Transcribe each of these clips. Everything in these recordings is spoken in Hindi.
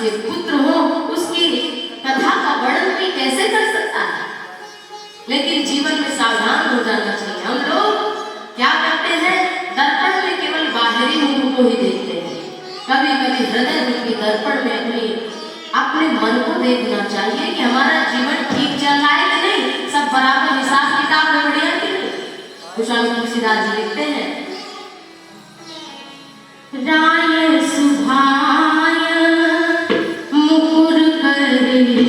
उसके पुत्र हो, उसकी कथा का वर्णन भी कैसे कर सकता है। लेकिन जीवन में सावधान हो जाना चाहिए। हम लोग क्या करते हैं, दर्पण में केवल बाहरी मुख को ही देखते हैं। कभी कभी हृदय रूपी दर्पण में अपने मन को देखना चाहिए कि हमारा जीवन ठीक चल रहा है कि नहीं, सब बराबर हिसाब किताब में बढ़िया कि नहीं। गोस्वामी तुलसीदास जी लिखते हैं, राय सुभाय मुकुर करी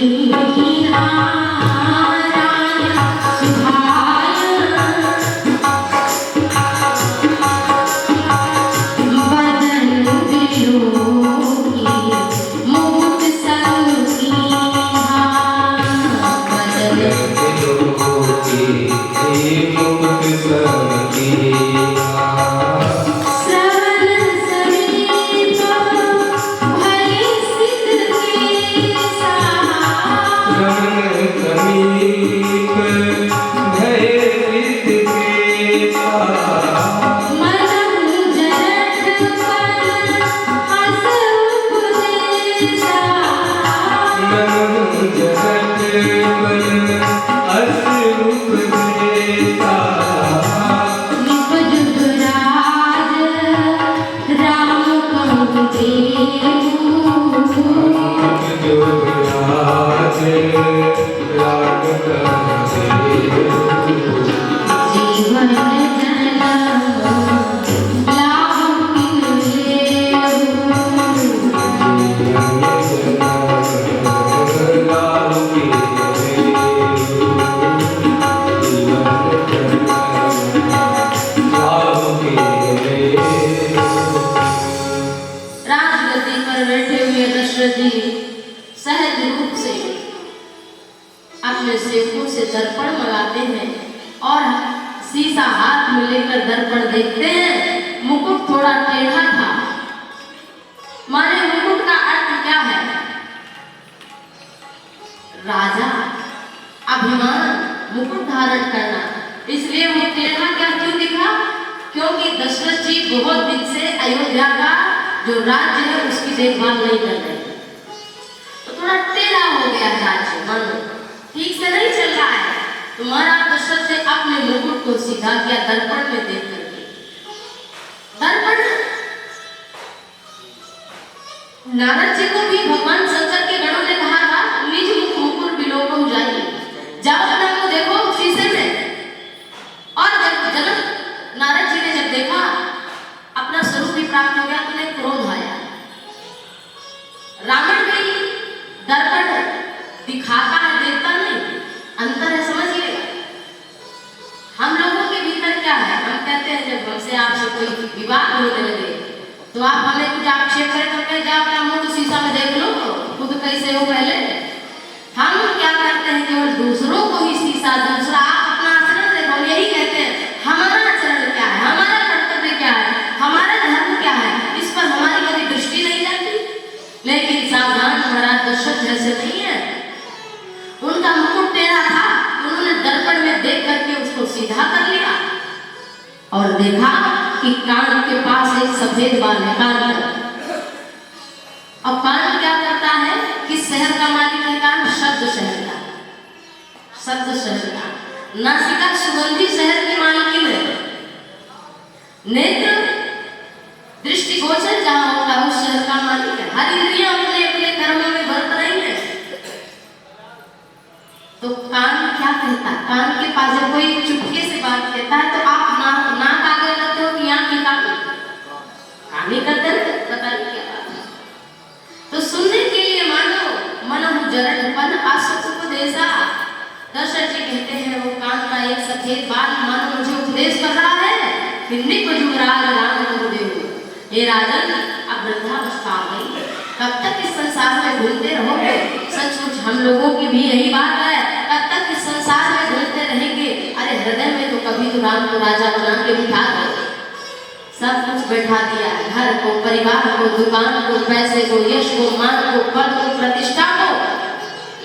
दर्पण मंगाते हैं और शीशा हाथ में लेकर दर्पण देखते हैं। मुकुट थोड़ा टेढ़ा था। माने मुकुट का अर्थ क्या है? राजा, अभिमान, मुकुट धारण करना। इसलिए वो टेढ़ा क्या क्यों दिखा? क्योंकि दशरथ जी बहुत दिन से अयोध्या का जो राज्य है उसकी देखभाल नहीं कर रहे, तो थोड़ा टेढ़ा हो गया राज्य, मन ठीक से नहीं चल रहा है। तुम्हारा दशरथ से अपने मुकुट को सीधा किया दर्पण में देख करके। दर्पण नारद जी को भी भगवान शंकर के गणों ने कहा था, निज मुकुट बिलोक हो जाइए, जाओ अपने को देखो शीशे में। और जब जनक नारद जी ने जब देखा अपना स्वरूप भी प्राप्त हो गया तो उन्हें क्रोध आया। रावण भी दर्पण दिखाता है, देखता नहीं, अंतर है, समझिएगा। हम लोगों के भीतर क्या है, हम कहते हैं जब हमसे आपसे कोई विवाद होने लगे तो आप हमें कुछ आक्षेप करें तो कहे जाओ अपना मुंह तो शीशा में देख लो, खुद कैसे हो पहले। हम क्या करते हैं, केवल दूसरों को ही शीशा, दूसरा आप अपना आचरण देखो। हम यही कहते हैं हमारा आचरण क्या है, हमारा कर्तव्य क्या है, हमारा धर्म क्या है, इस पर हमारी कभी दृष्टि नहीं जाती। लेकिन सावधान, महाराज दशरथ जैसे नहीं है। उनका मुकुट टेढ़ा था, उन्होंने दर्पण में देख करके उसको सीधा कर लिया और देखा कि कान के पास एक सफेद बाल है, कान पर। अब कान क्या करता है, किस शहर का मालिक है कान? शब्द शहर का, शब्द शहर का। नासिका सुगंधी शहर की मालिकी है। नेत्र दृष्टिगोचर जहां होगा उस शहर का मालिक है। हर इंद्रियां अपने अपने कर्मों में बरत रही है। तो कान क्या कहता है? कान के पास जब कोई चुपके से बात कहता है तो आप नाक आगे करते हो कि आंख निकाल कानी करते हो, बताइए क्या बात है। तो सुनने के लिए मानो मन जरठपन आसुपदेशा। दशरथ जी कहते हैं वो कान का एक सफेद बाल मानो मुझे उपदेश कर रहा है कि निप जुगराज राम गुरुदेव, हे राजन अब वृद्धावस्था आ गई, कब तक इस संसार में घूमते रहोगे? सचमुच हम लोगों की भी यही बात है, कब तक इस संसार में घूमते रहेंगे? अरे हृदय में तो कभी तो राम को राजा बना के बिठा दो, सब कुछ बैठा दिया, घर को, परिवार को, दुकान को, पैसे को, यश को, मान को, पद को, प्रतिष्ठा को,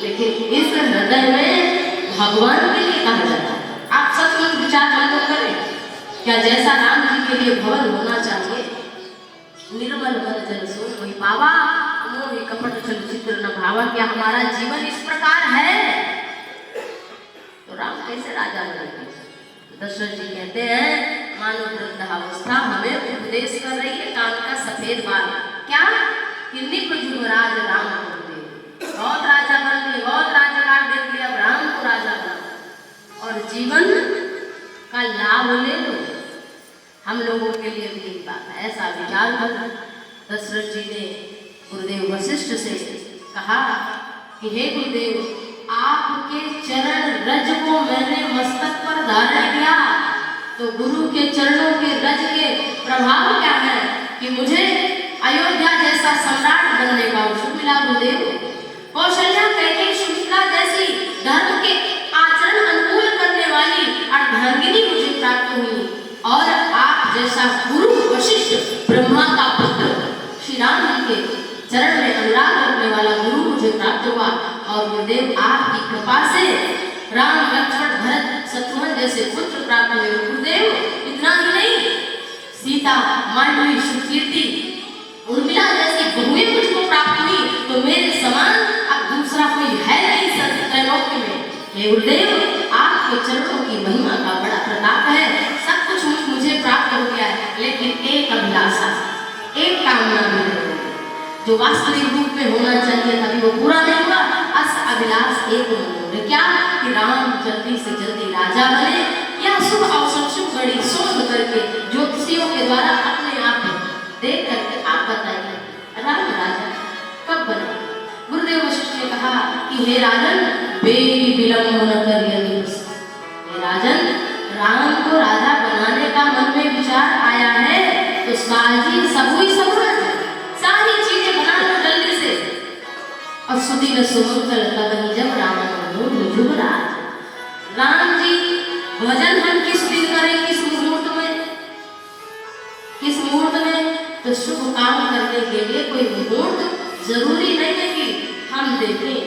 लेकिन इस हृदय में भगवान के लिए कहा जाता है। आप सचमुच विचार मत करें, क्या जैसा राम जी के लिए भवन होना चाहिए, निर्मल मन जन सो कोई पावा, मोहि कपट छल बाबा क्या हमारा जीवन इस प्रकार है? तो राम कैसे राजा बनेंगे? दशरथ जी कहते हैं मानो वृद्धावस्था हमें उपदेश कर रही है, कान का सफेद बाल क्या कि निप युवराज राम को दे, बहुत राजा बन गए, बहुत राजकाज दे दिया, अब राम को राजा बना और जीवन का लाभ ले लो। हम लोगों के लिए भी एक बात है, ऐसा विचार कर दशरथ जी ने गुरुदेव वशिष्ठ से कहा कि हे गुरुदेव, आपके चरण रज को मैंने मस्तक पर धारण किया, तो गुरु के चरणों के रज के प्रभाव क्या है कि मुझे अयोध्या जैसा सम्राट बनने का अवसर मिला। गुरुदेव कौशल्या कैकेयी सुमित्रा जैसी धर्म के आचरण अनुकूल करने वाली अर्धांगिनी मुझे प्राप्त हुई और आप जैसा गुरु वशिष्ठ ब्रह्मा का पुत्र श्री राम जी के चरण में अनुराग रखने वाला गुरु मुझे प्राप्त हुआ और गुरुदेव आपकी कृपा से राम लक्ष्मण भरत शत्रुघ्न जैसे पुत्र प्राप्त हुए। गुरुदेव इतना ही नहीं, सीता मांडवी सुकीर्ति उर्मिला जैसी बहुएं मुझको प्राप्त हुई, तो मेरे समान अब दूसरा कोई है नहीं त्रैलोक्य में। हे गुरुदेव, आपके चरणों की महिमा का बड़ा प्रताप है, सब कुछ मुझे प्राप्त हो गया है, लेकिन एक अभिलाषा, एक कामना भी है जो वास्तविक रूप में होना चाहिए था, वो पूरा नहीं हुआ। अस अभिलाष एक मनोरथ क्या कि राम जल्दी से जल्दी राजा बने, या शुभ अवसर शुभ घड़ी सोच करके ज्योतिषियों के द्वारा अपने आप देख करके आप बताइए राम राजा कब बने। गुरुदेव वशिष्ठ ने कहा कि हे राजन, बेगी विलंब न करिए। हे राजन, राम को राजा बनाने का मन में विचार आया है तो साजी सबुई समझ सारी चीजें बना लो जल्दी से। और सुदीन सुमंगल कदम जब राम युवराज, राम जी भजन हम किस दिन करें, किस मुहूर्त में, किस मुहूर्त में? तो शुभ काम करने के लिए कोई मुहूर्त जरूरी नहीं है कि हम देखें।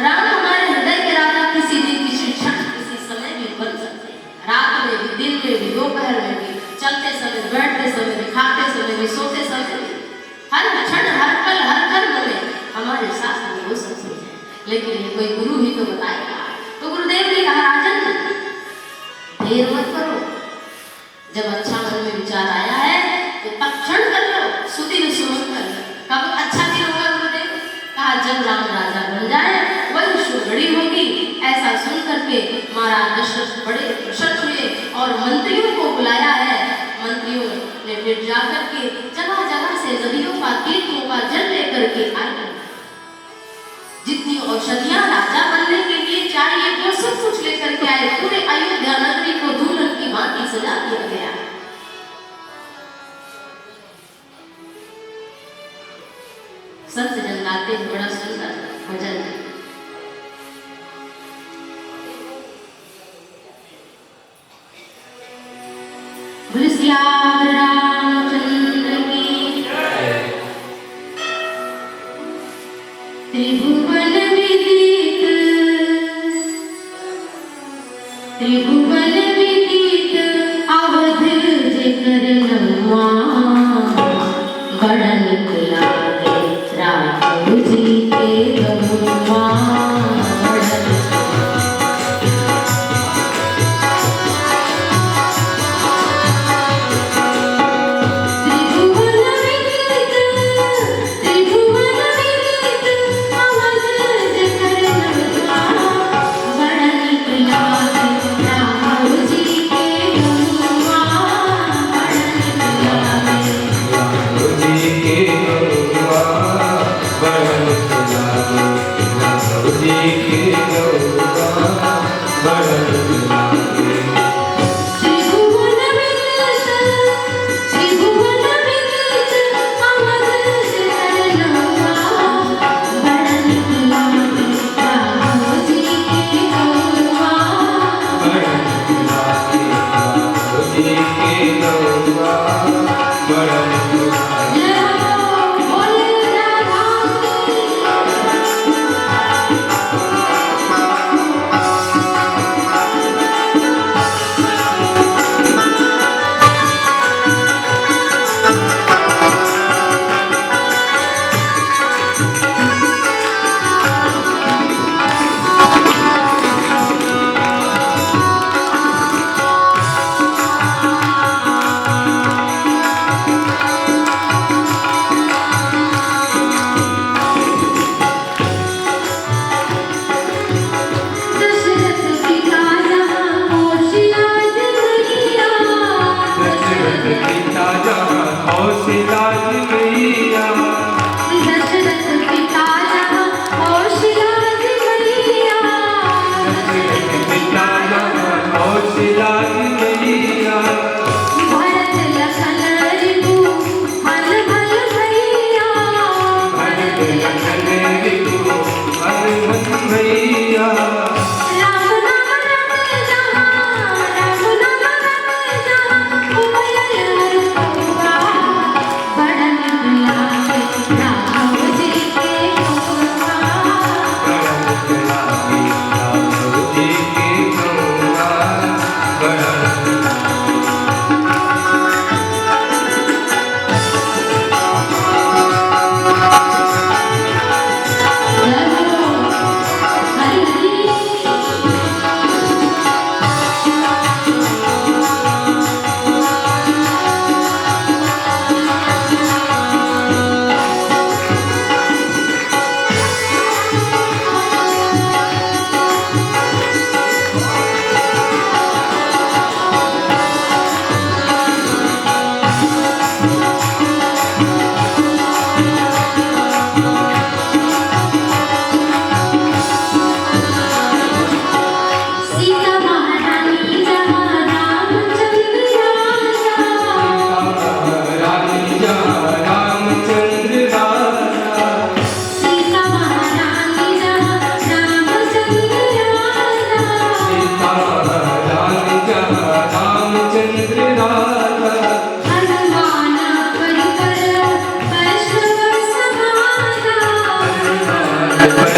राम हमारे हृदय के राजा किसी दिन, किसी क्षण, किसी समय भी बन सकते हैं, रात में भी, दिन में भी, दोपहर में भी, चलते समय, बैठते समय भी, खाते समय भी, सोते समय भी, हर क्षण, हर पल, हर कर्म में हमारे साथ हो सकते हैं, लेकिन ये कोई गुरु ही तो बताएगा। तो गुरुदेव ने कहा राजन देर मत करो, जब अच्छा मन में विचार आया है तो तत्क्षण कर लो, सुदिन सुमंगल। कब अच्छा दिन होगा गुरुदेव? कहा जब राम राजा बन जाए वही शुभ घड़ी होगी। ऐसा सुन करके महाराज दशरथ बड़े प्रसन्न हुए और मंत्रियों को बुलाया है। मंत्रियों ने फिर जाकर के जगह जगह से नदियों का, तीर्थों का जल लेकर के आए। जितनी औषधियां राजा बनने के लिए चाहिए वो सब कुछ लेकर के आए। पूरे अयोध्या नगरी को दुल्हन की भांति सजा दिया गया। संत जन गाते हैं बड़ा सुंदर भजन, रामचंद्र की त्रिभुवन विदित, त्रिभुवन विदित अवध जिकर नवा, बड़ा निकला राम जी के गहुआ।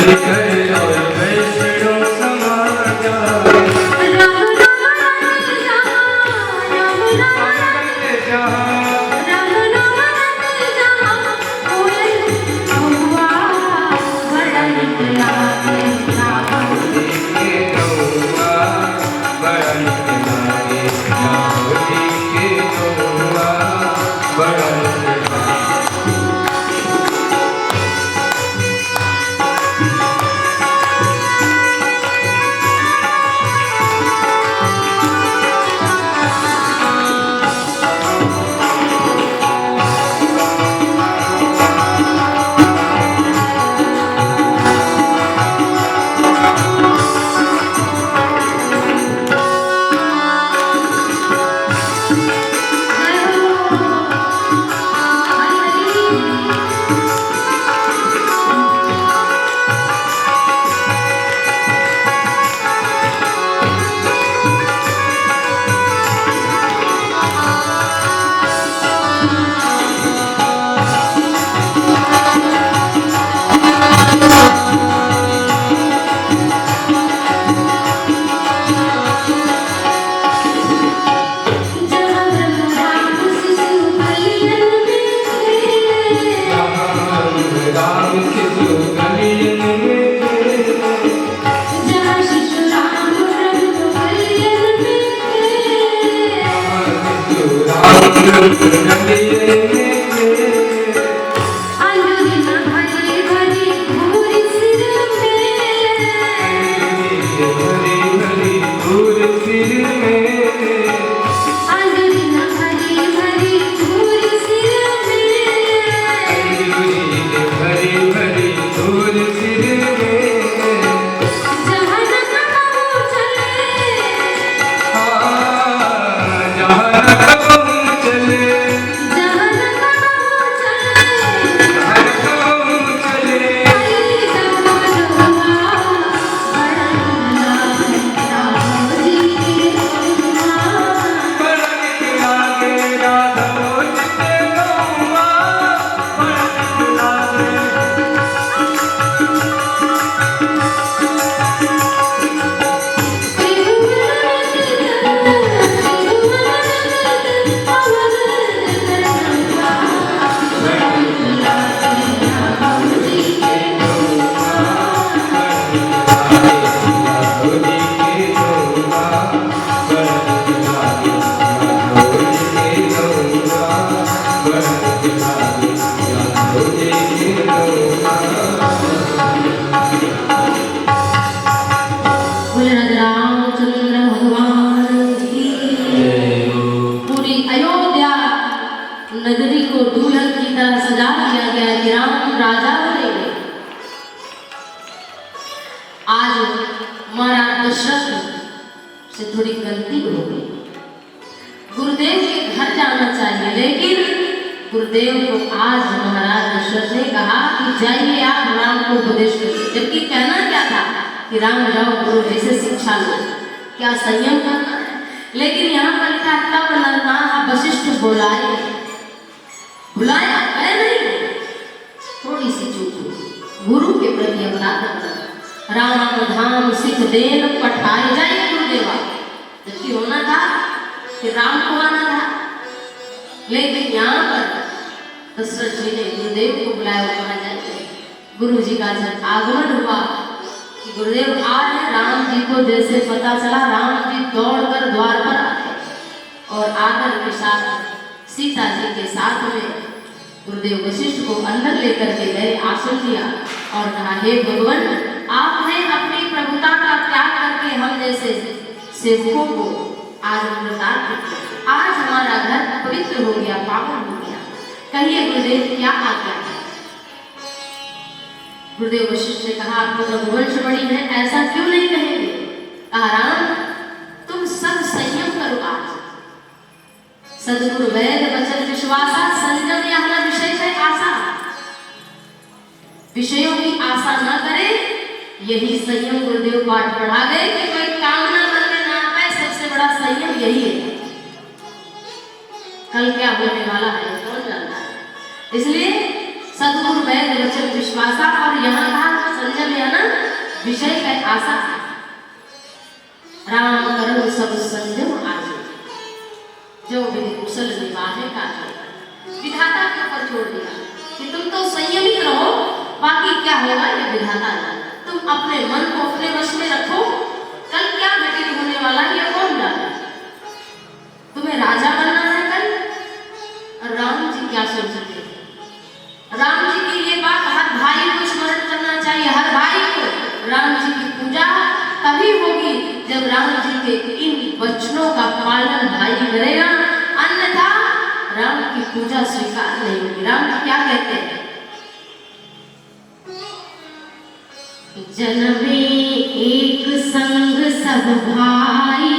हरि करे और वैष्णो समाजा राम राम रटे जहाँ, राम राम रटे जहाँ राम राम रटे जहाँ, कोयल कौआ बड़ा निक लागे राम। के गौआ बड़ा निक लागे राहोरी के गौआ बड़ा निक लागे। जहाँ ब्रह्म राम शिशु कलियन में राम शिशु कलियन में जहाँ शिशु राम ब्रह्म कलियन में राम कलियन में अंजलि न भरी भरी भूरी सिर में हरी हरी दूर सिर में अंजलि न भरी भरी भूरी सिर में हरी हरी दूर सिर में जहाँ न कहो चले जहाँ कौन चले जहाँ न कहो चले जहाँ कौन चले आई जगमगवा बड़ा राम जी के गौआ। बड़ा निक लागे राधो जिते गौआ बड़ा निक लागे रामचंद्र भगवान की पूरी अयोध्या नगरी को दुल्हन की तरह सजा दिया गया कि राम राजा बनेंगे। आज महाराज दशरथ से थोड़ी गलती हो गई, गुरुदेव के घर जाना चाहिए, लेकिन गुरुदेव को आज महाराज दशरथ ने कहा कि जाइए आप राम को उपदेश करिए, जबकि कहना क्या था कि राम जाओ गुरु जी से शिक्षा लो, क्या संयम करना है। लेकिन यहाँ पर लिखा तब नरनाहा वशिष्ठ बुलाए, बुलाया गए नहीं, थोड़ी सी चूक हुई, गुरु के प्रति अपराध करना। राम धाम सिख देन पठाए जाइए गुरुदेवा, जबकि होना था कि राम को आना था, लेकिन यहाँ पर दशरथ जी ने गुरुदेव को बुलाया, कहा जाए गुरु जी का जब आगमन हुआ कि गुरुदेव आ रहे, राम जी को जैसे पता चला, राम जी दौड़कर द्वार पर आए और आकर के साथ सीता जी के साथ में गुरुदेव वशिष्ठ को अंदर लेकर के गए, आसन दिया और कहा हे भगवान, आपने अपनी प्रभुता का त्याग करके हम जैसे सेवकों को आज प्रदान किया, आज हमारा घर पवित्र हो गया, पावन हो गया, कहिए गुरुदेव क्या आज्ञा है। गुरुदेव वशिष्ठ ने कहा आपको रघुवंश बड़ी है, ऐसा क्यों नहीं कहेंगे। कहा राम तुम सब संयम करो, आज सदगुरु वैद वचन विश्वासा, संयम यहाँ विषय है आशा, विषयों की आशा न करे, यही संयम गुरुदेव पाठ पढ़ा गए कि कोई कामना मन में ना पाए, सबसे बड़ा संयम यही है। कल क्या होने वाला है कौन जानता है, इसलिए सदगुरु वैद वचन विश्वासा, और यहाँ कहा संयम है ना विषय का आशा राम करो सब संजम आजे, जो विधि कुशल निभाए काजे। विधाता के ऊपर छोड़ दिया कि तुम तो संयमित रहो, बाकी क्या होगा ये विधाता जाने। तुम अपने मन को अपने वश में रखो, कल क्या घटित होने वाला है ये कौन जाने। तुम्हें राजा बनना है कल। और राम जी क्या सोचते थे? राम जी की ये बात हर भाई को स्मरण करना चाहिए। हर भाई को राम जी की पूजा तभी होगी जब राम जी के इन वचनों का पालन भाई करेगा, अन्यथा राम की पूजा स्वीकार नहीं होगी। राम जी क्या कहते हैं? जन में एक संग सब भाई,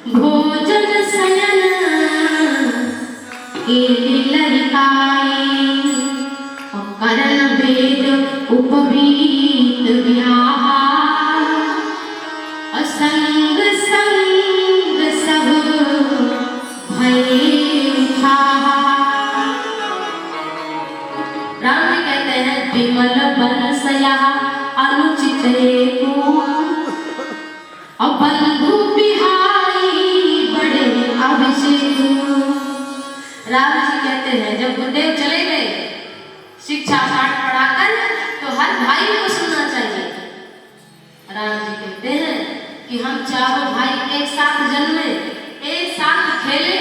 भोजन शयन के ललकाए, करण वेद उपवीत व्याहार, असंग संग सब भये राम जी कहते हैं विमल बंसया अनुचित को, और बंधु बिहारी बड़े अभिषेक। राम जी कहते हैं जब गुरुदेव चले गए शिक्षा पाठ पढ़ाकर, तो हर भाई को सुनना चाहिए। राम जी कहते हैं कि हम चारों भाई एक साथ जन्मे, एक साथ खेले।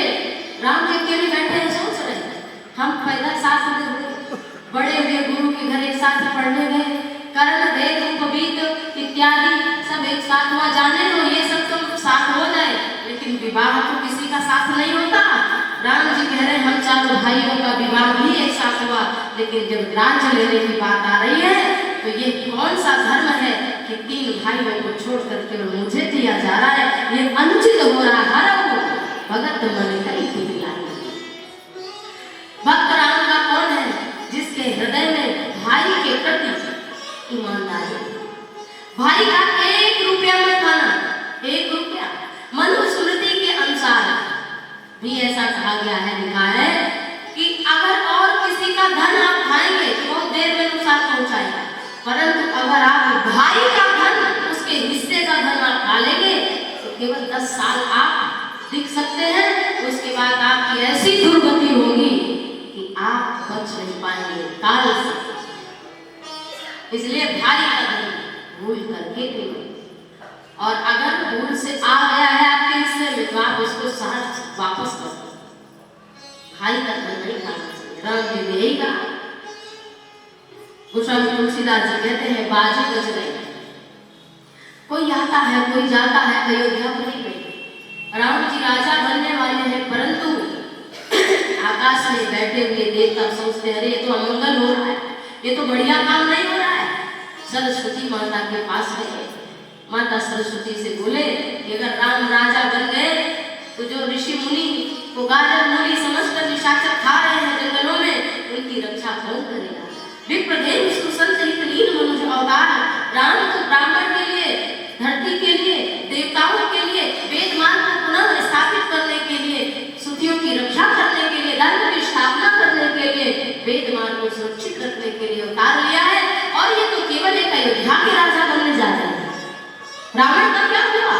राम जी अकेले बैठे हैं, सोच रहे हैं हम पैदा साथ में हुए, बड़े हुए गुरु के घर एक साथ पढ़ने गए, कर्ण वेद उपवीत इत्यादि सब एक साथ हुआ। जाने दो ये सब तो साथ हो जाए, लेकिन विवाह तो किसी का साथ नहीं होता। राम जी कह रहे हैं हम चारों भाइयों का विवाह भी एक साथ हुआ, लेकिन जब राज्य लेने की बात आ रही है तो ये कौन सा धर्म है कि 3 भाइयों को छोड़ करके मुझे दिया जा रहा है, ये अनुचित हो रहा है। भगत मन कई भक्त राम का कौन है? जिसके हृदय में भाई के प्रति ईमानदारी, भाई का 1 रुपया में खाना, 1 रुपया। मनुस्मृति के अनुसार भी ऐसा कहा गया है, लिखा है कि अगर और किसी का धन आप खाएंगे तो बहुत देर में नुकसान पहुंचाएगा, परंतु अगर आप भाई का धन, उसके हिस्से का धन आप खा लेंगे तो केवल 10 साल आप दिख सकते हैं, उसके बाद आपकी ऐसी दुर्गति होगी कि आप बच नहीं पाएंगे काल से। इसलिए भाई का धन भूल करके भी नहीं, और अगर भूल से आ गया है आपके हिस्से में तो आप उसको सहज वापस कर दो। भाई का धन नहीं खाना चाहिए। राम जी ने यही कहा। गोस्वामी तुलसीदास जी कहते हैं बाजी बज रही, कोई आता है कोई जाता है अयोध्यापुरी में। राम जी राजा बनने वाले हैं, परंतु आकाश में बैठे हुए देवता सोचते अरे ये तो अमंगल हो रहा है, ये तो बढ़िया काम नहीं हो रहा है। सरस्वती माता के पास गए, माता सरस्वती से बोले कि अगर राम राजा बन गए तो जो ऋषि मुनि को गाजर मूली समझकर निशाचर खा रहे हैं जंगलों में, उनकी रक्षा कौन करेगा? विप्रदेव विष्णु संत लीन मनुष्य अवतार राम को ब्राह्मण के लिए, धरती के लिए, देवताओं के लिए, वेद मार्ग को पुनः स्थापित करने के लिए, श्रुतियों की रक्षा करने के लिए, धर्म की स्थापना करने के लिए, वेद मार्ग को सुरक्षित रखने के लिए अवतार लिया है। और ये तो केवल एक अयोध्या के राजा बनने जा रहे हैं। रावण का क्या हुआ?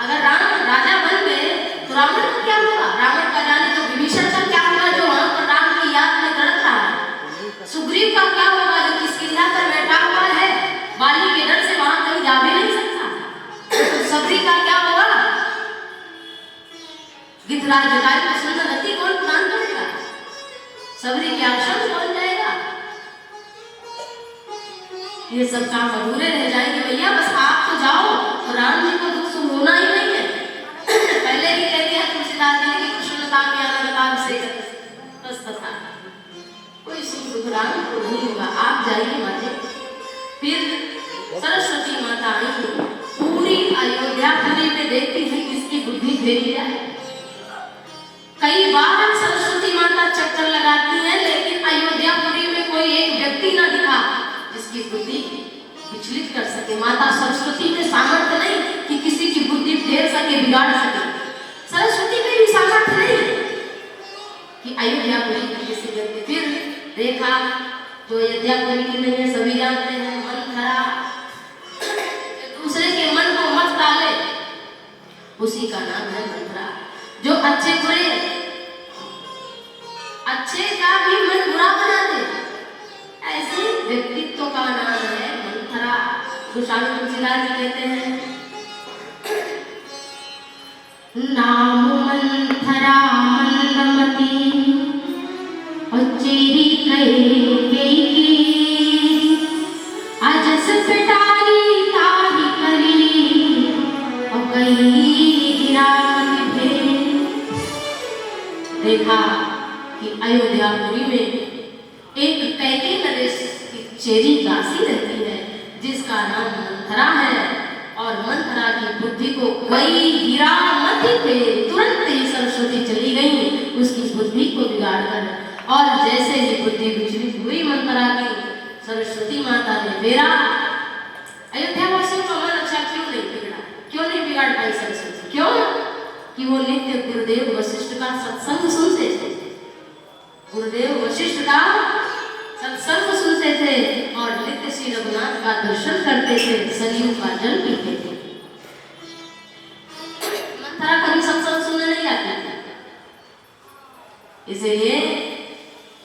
अगर राम राजा बन गए तो रावण का क्या हुआ? रावण का जाने तो विभीषण का क्या हुआ जो वहां पर राम की याद में तड़प रहा है? सुग्रीव का क्या होगा जो किसकिंधा पर बैठा हुआ है, बाली के डर से वहां कहीं जा भी नहीं सकता? सबरी का क्या होगा? गिद्धराज जटायु को सुंदर गति कौन प्रदान करेगा? सबरी के आश्रम कौन जाएगा? ये सब काम अधूरे रह जाएंगे भैया। बस आप तो जाओ तो राम जी को दुख होना ही नहीं है। पहले ही कह दिया तुलसीदास जी की कृष्णता में अनंतता से तथा कोई सुख दुख राम को नहीं होगा। आप जाइए माते। फिर सरस्वती माता आई, पूरी अयोध्यापुरी में देखती है किसकी बुद्धि फेरी जाए। कई बार सरस्वती माता चक्कर लगाती है, लेकिन अयोध्यापुरी में कोई एक व्यक्ति ना दिखा जिसकी बुद्धि विचलित कर सके। माता सरस्वती में सामर्थ्य नहीं कि किसी की बुद्धि फेर सके, बिगाड़ सके। सरस्वती में भी सामर्थ्य नहीं कि अयोध्यापुरी की किसी व्यक्ति। फिर देखा जो अयोध्यापुरी की नहीं है, सभी जानते हैं, मन खराब का नाम है मंथरा। जो अच्छे बुरे, अच्छे का भी मन बुरा बना दे, ऐसे व्यक्तित्व का नाम है मंथरा। गोस्वामी तुलसीदास जी कहते हैं, नाम मंथरा मंदमती उच्चेरी कई अजस पिटारी ताही करी और कई गिरावत भेद। देखा कि अयोध्यापुरी में एक कैके नरेश की चेरी दासी रहती है जिसका नाम मंथरा है, और मंथरा की बुद्धि को कई गिरावती थे। तुरंत ही सरस्वती चली गई उसकी बुद्धि को बिगाड़कर, और जैसे ही बुद्धि विचलित हुई मंथरा की, सरस्वती माता ने बेरा। अयोध्या वासियों का मन अच्छा क्यों नहीं बिगड़ा? क्यों नहीं बिगाड़ पाई सरस्वती? क्यों? कि वो नित्य गुरुदेव वशिष्ठ का सत्संग सुनते थे। गुरुदेव वशिष्ठ का सत्संग सुनते थे और नित्य श्री रघुनाथ का दर्शन करते थे, सरयू का जल पीते थे। मंथरा कभी सत्संग सुनने नहीं आती थी, इसलिए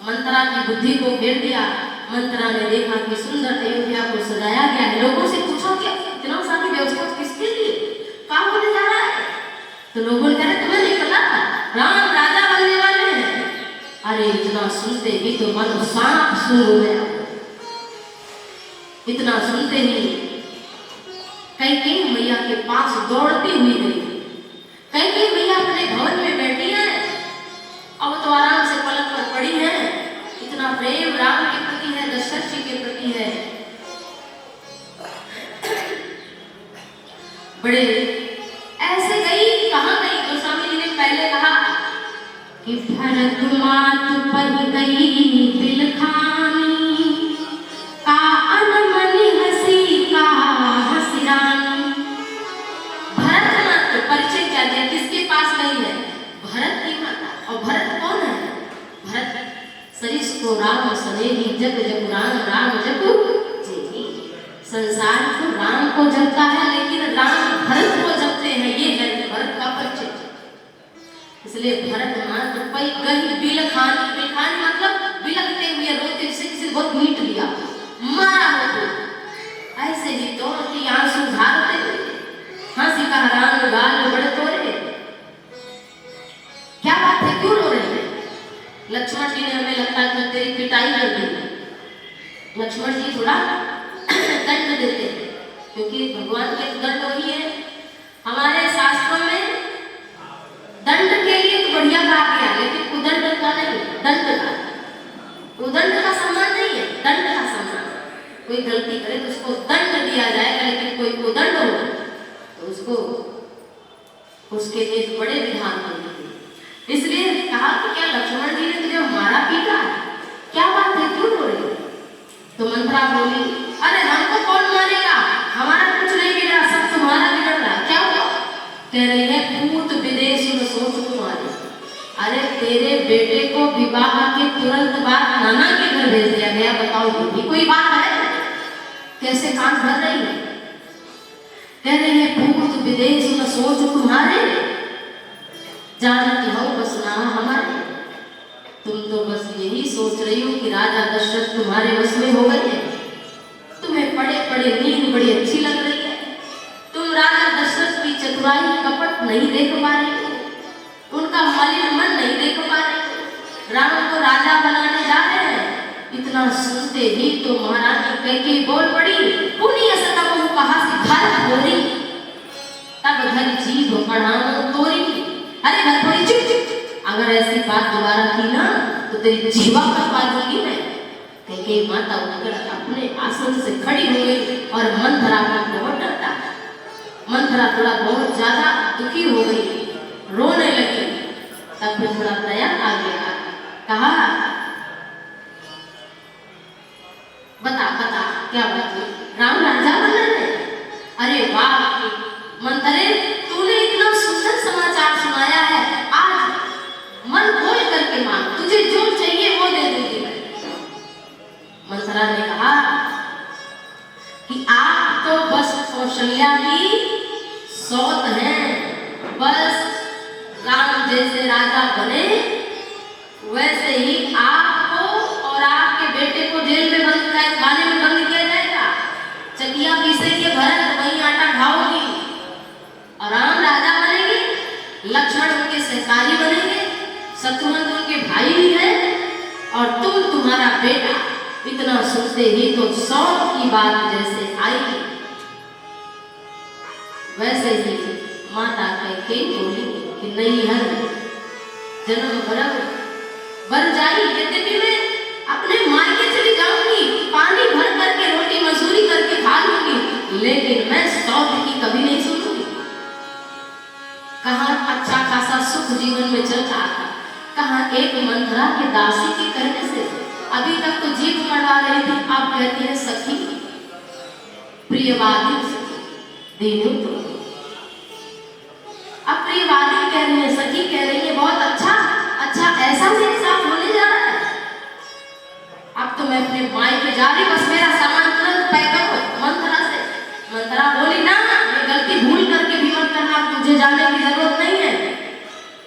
मंथरा की बुद्धि को फेर दिया। मंथरा ने देखा कि सुंदर अयोध्या को सजाया गया है। लोगों से पूछा कि इतना सारी व्यवस्था किसके लिए, कहाँ होने जा रहा है? तो लोगों ने कहा तुम्हें नहीं पता, राम राजा बनने वाले हैं। अरे इतना सुनते ही तो मन सांप शुरू हो गया। इतना सुनते ही कैकेयी मैया के पास दौड़ती हुई गई। कैकेयी मैया अपने भवन में बैठी है, अब तो आराम से पलंग पर पड़ी है। इतना प्रेम राम के प्रति है, दशरथ जी के प्रति है। बड़े ऐसे गई, कहाँ गई? गोस्वामी जी ने पहले कहा कि भरत मात पर गई बिलखानी, का अनमनी हसी का हसीरानी। भरत मात परिचय क्या दिया, किसके पास गई है? भरत की माता। और भरत कौन है? भरत सरिस को राम सनेही, जग जग राम राम जग जेही। संसार को राम को जपता है, लेकिन राम भरत को जपते हैं, ये है भरत का परिचय। इसलिए भरत मात पई गई बिलखानी। बिलखानी मतलब बिलखते हुए, रोते, किसी बहुत मीट लिया, मारा हो तो ऐसे ही दौड़ती आंसू धारते हुए, हंसी का हराम गाल बड़े तोड़े। क्या बात है, क्यों रो रहे हैं? लक्ष्मण जी ने हमें लगता है कि तेरी पिटाई कर दी। लक्ष्मण जी थोड़ा दंड देते हैं, क्योंकि भगवान के दंड वही है। हमारे शास्त्रों में दंड के लिए तो बढ़िया कहा गया, लेकिन उदंड का नहीं, दंड का। उदंड का सम्मान नहीं है, दंड का सम्मान। कोई गलती करे तो उसको दंड दिया जाएगा, लेकिन कोई उदंड हो तो उसको उसके लिए बड़े विधान होते। इसलिए कहा कि क्या लक्ष्मण जी ने तुझे मारा पीटा? क्या बात है, क्यों रो रही? तो मंथरा बोली, अरे हमको कौन मारेगा, हमारा कुछ नहीं बिगड़ा, सब तुम्हारा बिगड़ रहा। क्या हुआ? कह रही है पूत विदेश में सोच तुम्हारे। अरे तेरे बेटे को विवाह के तुरंत बाद नाना के घर भेज दिया गया। बताओ ये कोई बात है? कैसे कान भर रही है? कह रही है पूत विदेश में सोच तुम्हारे, जानती हो बस नाम हमारे। तुम तो बस यही सोच रही हो कि राजा दशरथ तुम्हारे वश में हो गए हैं। तुम्हें पड़े पड़े नींद बड़ी अच्छी लग रही है। तुम राजा दशरथ की चतुराई कपट नहीं देख पा रही हो, उनका मलिन मन नहीं देख पा रही हो। राम को राजा बनाने जा रहे हैं। इतना सुनते ही तो महारानी कैकेयी बोल पड़ी, पुण्य सतम कहा से घर बोरी, तब घर जीभ बढ़ाओ तोरी। अरे भरपूरी चुप चुप, अगर ऐसी बात दोबारा की ना तो तेरी जीवा कटवा दूंगी मैं। कैकेयी माता उठकर अपने आसन से खड़ी हो गई और मंथरा का बहुत डरता। मंथरा थोड़ा बहुत ज्यादा दुखी हो गई, रोने लगी। तब फिर थोड़ा दया आ गया, कहा बता बता क्या बात है, राम राजा बनना है? अरे वाह मंथरे, तूने इतना सुंदर समाचार सुनाया है। आज मन खोल करके मांग, तुझे जो चाहिए वो दे दूंगी मैं। मंथरा ने कहा कि आप तो बस कौशल्या की सौत हैं, बस राम जैसे राजा बने वैसे ही आपको और आपके बेटे को जेल में बंद खाने में बंद किया जाएगा। चकिया पीसेंगे भरत वहीं आटा खाओगी और राम राजा बनेंगे, लक्ष्मण उनके सहकारी बनेंगे, शत्रुघ्न उनके भाई ही हैं और तुम्हारा बेटा। इतना सुनते ही तो सौत की बात जैसे आई वैसे ही माता कैकेयी बोली कि नहीं है जन्म बर जाई, यद्यपि मैं अपने मायके चली जाऊंगी, पानी भर करके रोटी मजदूरी करके खा लूंगी, लेकिन मैं सौत की कभी नहीं सुनूंगी। कहाँ अच्छा खासा सुख जीवन में चल रहा था, कहाँ एक मंथरा के दासी के कहने से अभी तक तो जीभ मरवा रही थी, आप कहती है सखी प्रियवादी दीनू तो अब प्रियवादी कह रही है, सखी कह रही है बहुत अच्छा अच्छा ऐसा मेरे साथ होने जा रहा है। अब तो मैं अपने मायके जा रही, बस मेरा सामान तुरंत पैक करो मंथरा से। मंथरा बोली ना ये गलती भूल करके भी मत करना, तुझे जाने की जरूरत नहीं है।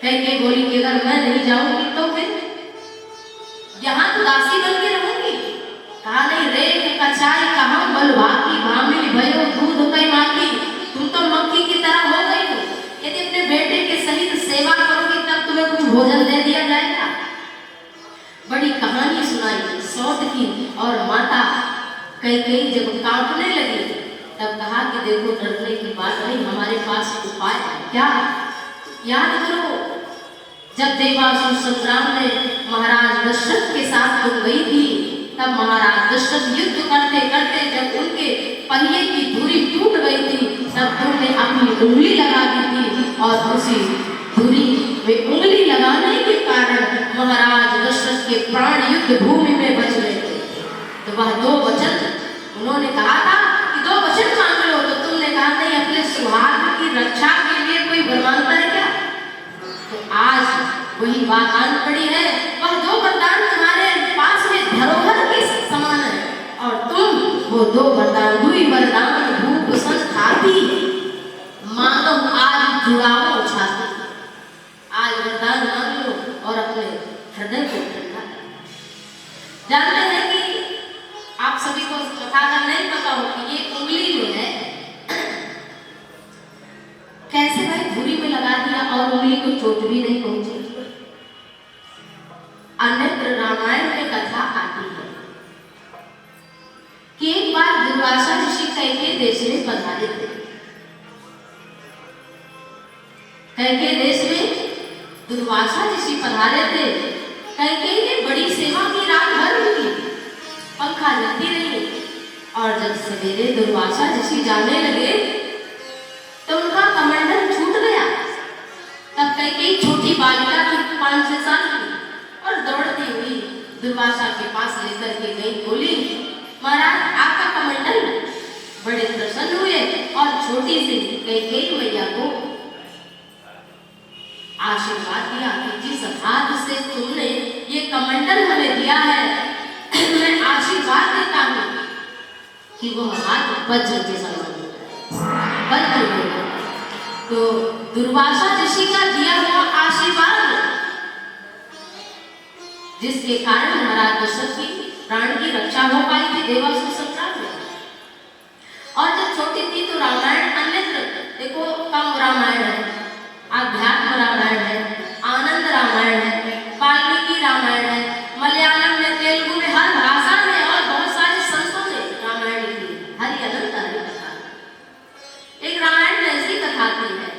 कैकेयी बोली कि अगर मैं नहीं जाऊंगी तो फिर यहाँ तो दासी बन के रहूंगी। कहा नहीं रे कचाई कहाँ बलवा की भामिनी भयो दूध कई मांगी, तुम तो मक्खी की तरह हो गई हो। यदि अपने बेटे के सहित सेवा करोगी तब तुम्हें कुछ भोजन दे दिया जाएगा। बड़ी कहानी सुनाई सौत की और माता कैकेयी जब कांपने लगी तब कहा कि देखो डरने की बात नहीं, हमारे पास उपाय है। क्या? याद करो जब देवासुर संग्राम में महाराज दशरथ के साथ तुम गई थी, तब महाराज दशरथ युद्ध करते करते जब उनके पहिए की धुरी टूट गई थी तब तुमने अपनी उंगली लगा दी थी और उसी धुरी में उंगली लगाने के कारण महाराज दशरथ के प्राण युद्ध भूमि में बच गए थे। तो वह 2 वचन उन्होंने कहा था कि 2 वचन मांग लो, तो तुमने कहा नहीं अपने सुहाग की रक्षा के लिए कोई वर मांगता है क्या? तो आज वही बात आन पड़ी है, वह 2 वरदान तुम्हारे पास में धरोहर के समान है और तुम वो 2 वरदान दुई वरदान भूप संस्थाती मांगो आज जुड़ाओ छाती। आज वरदान मांग लो और अपने हृदय को ठंडा कर। जानते हैं कि आप सभी को कथा का नहीं पता हो कि ये उंगली जो है कैसे भाई धुरी में लगा दिया और उंगली को चोट भी नहीं पहुंची। अन्यत्र रामायण में कथा आती है कि एक बार दुर्वासा ऋषि कैकेयी देश में पधारे थे। कैकेयी देश में दुर्वासा ऋषि पधारे थे। कैकेयी ने बड़ी सेवा की, रात भर हुई, पंखा जलती रही और जब सवेरे दुर्वासा ऋषि जाने लगे तो उनका कमंडल छूट गया। तब कैकेयी छोटी बालिका थी 5-6 साल की और दौड़ती हुई दुर्वासा के पास लेकर के गई, बोली महाराज आपका कमंडल। बड़े प्रसन्न हुए और छोटी सी कैकेयी मैया को आशीर्वाद दिया कि जिस हाथ से तुमने ये कमंडल हमें दिया है मैं आशीर्वाद देता हूँ कि वो हाथ वज्र के समान वज्र होगा। तो दुर्वासा ऋषि का दिया हुआ आशीर्वाद जिसके कारण महाराज दशरथ की प्राण की रक्षा हो पाई थी देवासुर संग्राम में। और जब छोटी थी तो रामायण अन्यत्र देखो कम रामायण है, आध्यात्म रामायण है, आनंद रामायण है, वाल्मीकि रामायण है, मलयालम में तेलुगु में हर भाषा में और बहुत सारे संतों ने रामायण की हरि अनंत हरि कथा। एक रामायण में ऐसी कथा आती है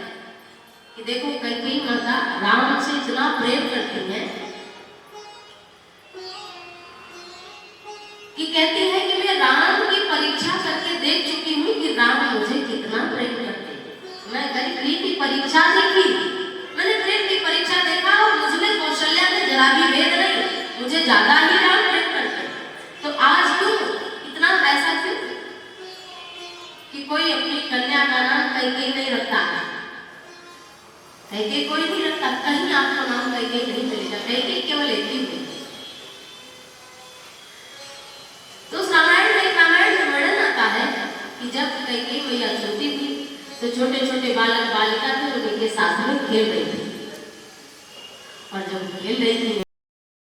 कि देखो कैकेयी माता राम से इतना प्रेम करती है कि कहती है कि मैं राम की परीक्षा करके देख चुकी हूँ कि राम मुझे कितना प्रेम करते हैं। मैं गई प्रेम की परीक्षा देखी, मैंने प्रेम की परीक्षा देखा और मुझमें कौशल्या में जरा भी भेद नहीं, मुझे ज्यादा ही राम प्रेम करते। तो आज क्यों इतना ऐसा क्यों कि कोई अपनी कन्या का नाम कैकेयी नहीं रखता है? कैकेयी कोई नहीं रखता, कहीं आपको नाम कैकेयी नहीं मिलेगा, कैकेयी केवल एक ही है। तो उस रामायण में वर्णन आता है कि जब कैकेयी मैया छोटी थी तो छोटे छोटे बालक बालिका थे, उनके साथ में खेल रही थी। और जब खेल रही थी